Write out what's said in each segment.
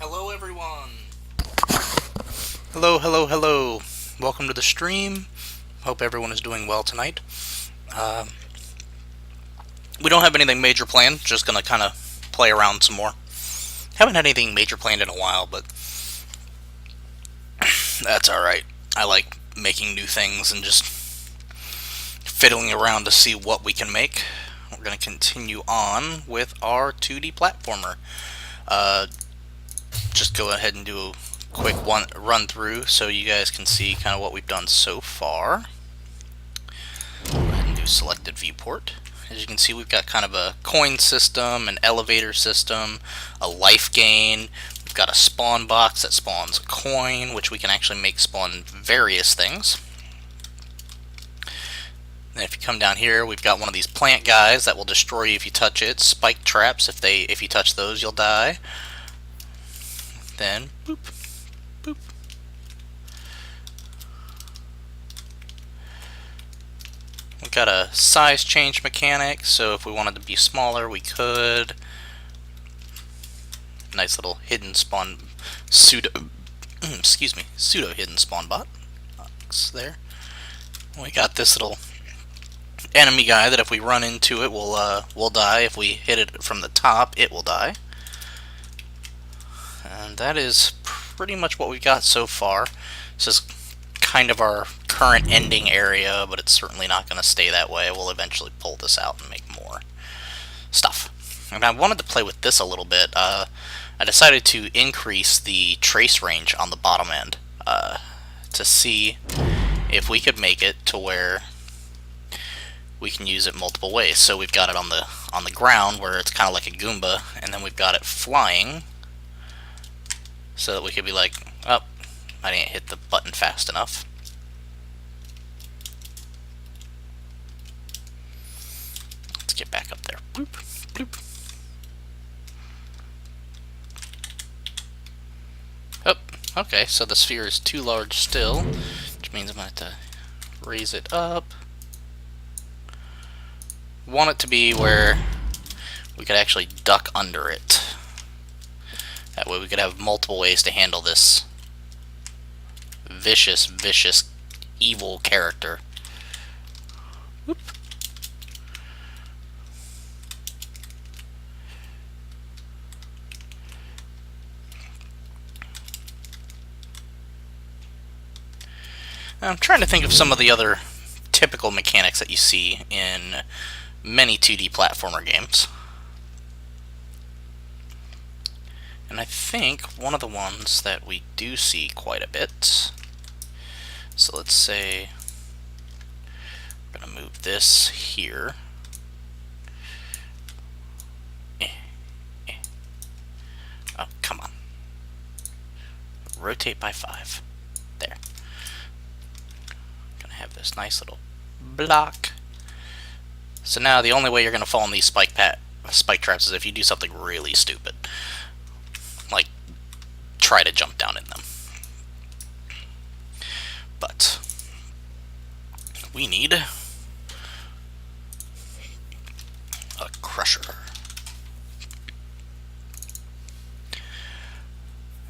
Hello, everyone. Hello, hello, hello. Welcome to the stream. Hope everyone is doing well tonight. Uh, we don't have anything major planned, just gonna kind of play around some more. Haven't had anything major planned in a while, but that's alright. I like making new things and just fiddling around to see what we can make. We're gonna continue on with our 2D platformer. Uh, just go ahead and do a quick run through so you guys can see kind of what we've done so far. Go ahead and do selected viewport. As you can see, we've got kind of a coin system, an elevator system, a life gain. We've got a spawn box that spawns a coin, which we can actually make spawn various things. Then if you come down here, we've got one of these plant guys that will destroy you if you touch it. Spike traps, if you touch those, you'll die. Then boop, boop. We've got a size change mechanic, so if we wanted to be smaller, we could. Nice little hidden spawn pseudo hidden spawn box there. We got this little enemy guy that if we run into it, we'll die. If we hit it from the top, it will die. And that is pretty much what we've got so far. This is kind of our current ending area, but it's certainly not going to stay that way. We'll eventually pull this out and make more stuff. And I wanted to play with this a little bit. I decided to increase the trace range on the bottom end to see if we could make it to where we can use it multiple ways. So we've got it on the ground where it's kind of like a Goomba, and then we've got it flying so that we could be like, oh, I didn't hit the button fast enough. Let's get back up there. Bloop, bloop. Oh, okay, so the sphere is too large still, which means I'm going to have to raise it up. Want it to be where we could actually duck under it. That way we could have multiple ways to handle this vicious, evil character. Whoop. I'm trying to think of some of the other typical mechanics that you see in many 2D platformer games. And I think one of the ones that we do see quite a bit, so let's say we're going to move this here. Oh, come on. Rotate by 5. There. Gonna have this nice little block. So now the only way you're going to fall in these spike traps is if you do something really stupid. Like, try to jump down in them. But we need a crusher.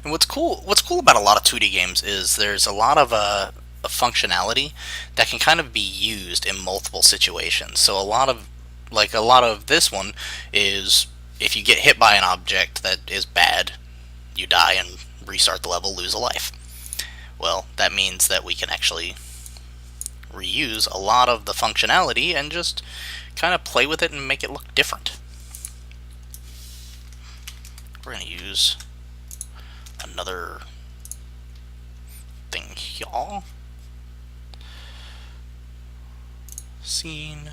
And what's cool about a lot of 2D games is there's a lot of functionality that can kind of be used in multiple situations. So a lot of this one is if you get hit by an object that is bad, you die and restart the level, lose a life. Well, that means that we can actually reuse a lot of the functionality and just kind of play with it and make it look different. We're going to use another thing here. Scene.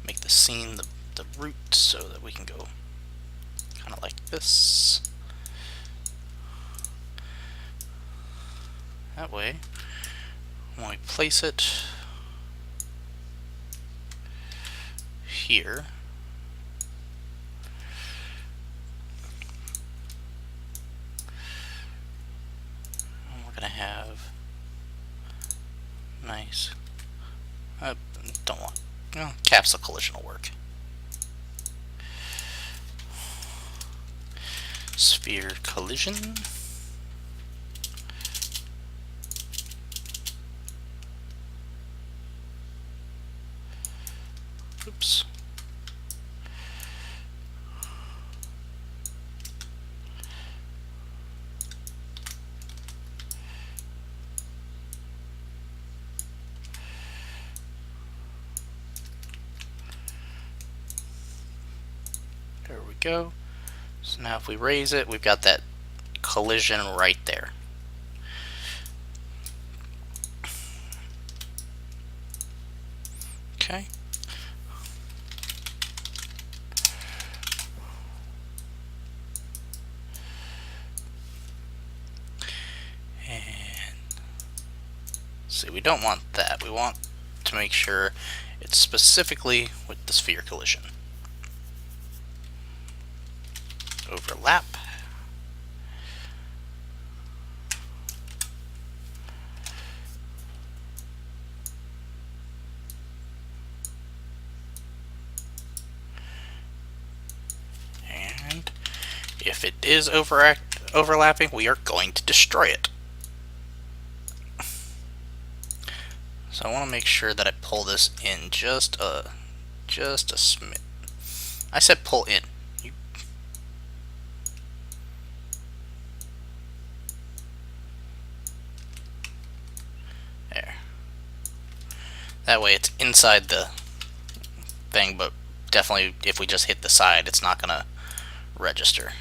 Make the scene the root so that we can go kind of like this. That way, when we place it here, we're going to have nice, don't want, well, capsule collision will work. sphere collision. Oops. There we go. So now if we raise it, we've got that collision right there. Okay. And see, we don't want that. We want to make sure it's specifically with the sphere collision. Overlap. And if it is overlapping, we are going to destroy it. So I want to make sure that I pull this in just a smidge. I said pull in. There. That way it's inside the thing, but definitely if we just hit the side, it's not gonna register.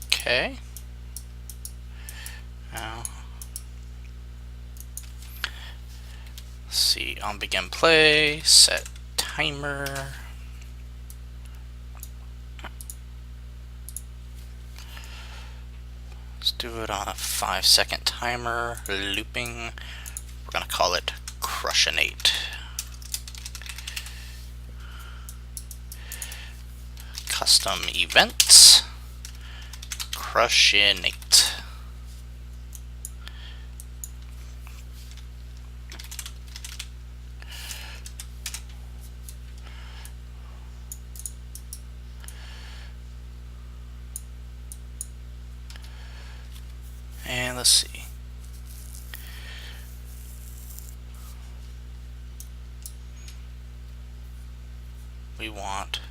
Okay. Now, let's see, on begin play, set timer. Let's do it on a 5-second timer, looping. We're gonna call it Crushionate. Custom events, Crushionate. And let's see. We want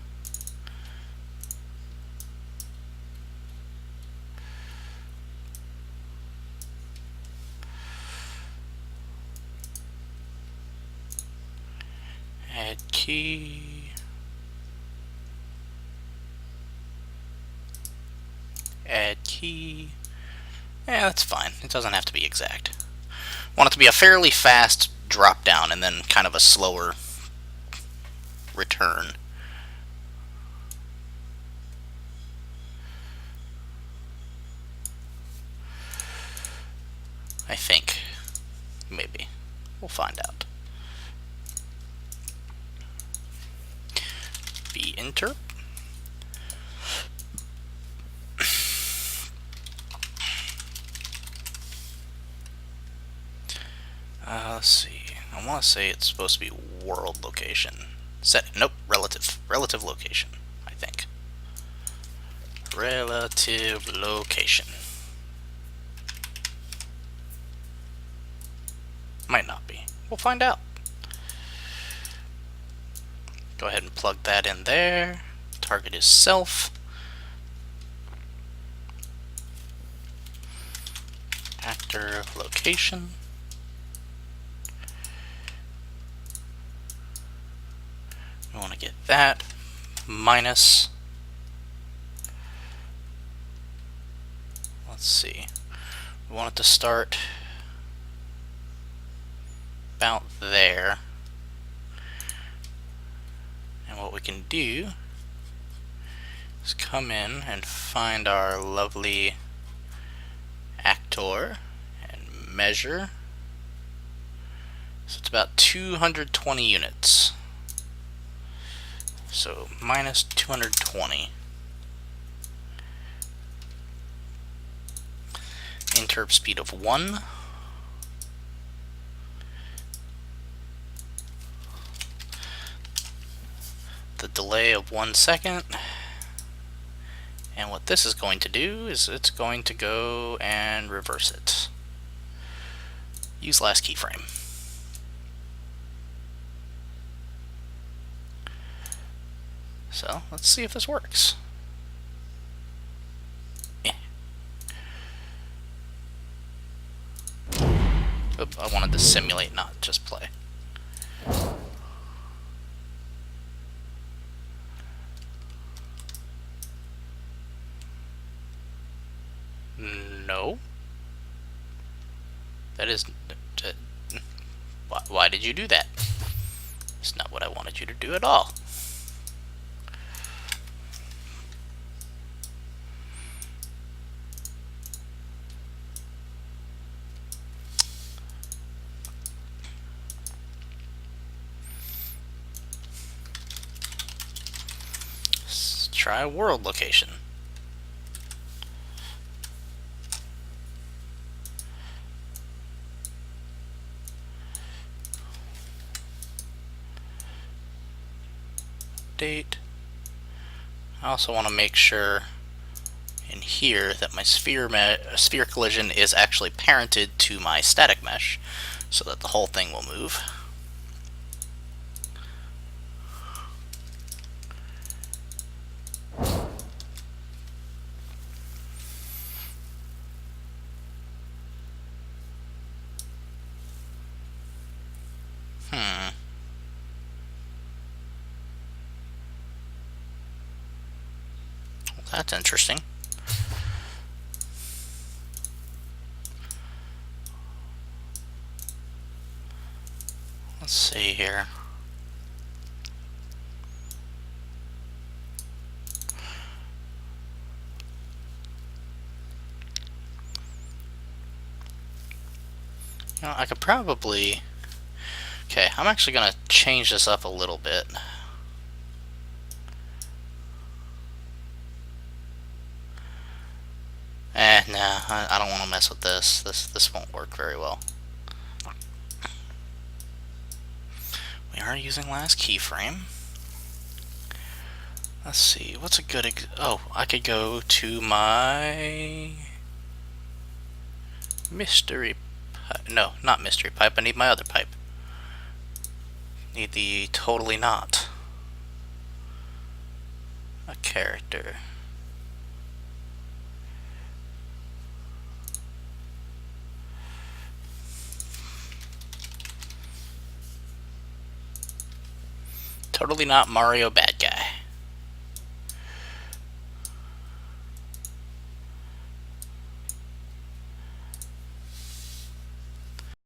add key, add key. Yeah, that's fine. It doesn't have to be exact. Want it to be a fairly fast drop down and then kind of a slower return. I think. Maybe. We'll find out. Vinterp. Let's see. I want to say it's supposed to be world location. Set. Nope. Relative location. I think. Relative location. Might not be. We'll find out. Go ahead and plug that in there. Target is self. Actor location. We want to get that minus. Let's see. We want it to start about there. And what we can do is come in and find our lovely actor and measure. So it's about 220 units. So minus 220. Interp speed of 1. the delay of 1 second. And what this is going to do is it's going to go and reverse it. Use last keyframe. So let's see if this works. Yeah. Oop, I wanted to simulate, not just play. No. That is... why did you do that? It's not what I wanted you to do at all. Let's try world location. Date. I also want to make sure in here that my sphere collision is actually parented to my static mesh so that the whole thing will move. That's interesting. Let's see here. You know, I could probably... Okay, I'm actually going to change this up a little bit. Nah, I don't want to mess with this. This won't work very well. We are using last keyframe. Let's see, what's a good... oh, I could go to my... mystery pipe. No, not mystery pipe. I need my other pipe. Need the totally not. A character. Totally not Mario Badger.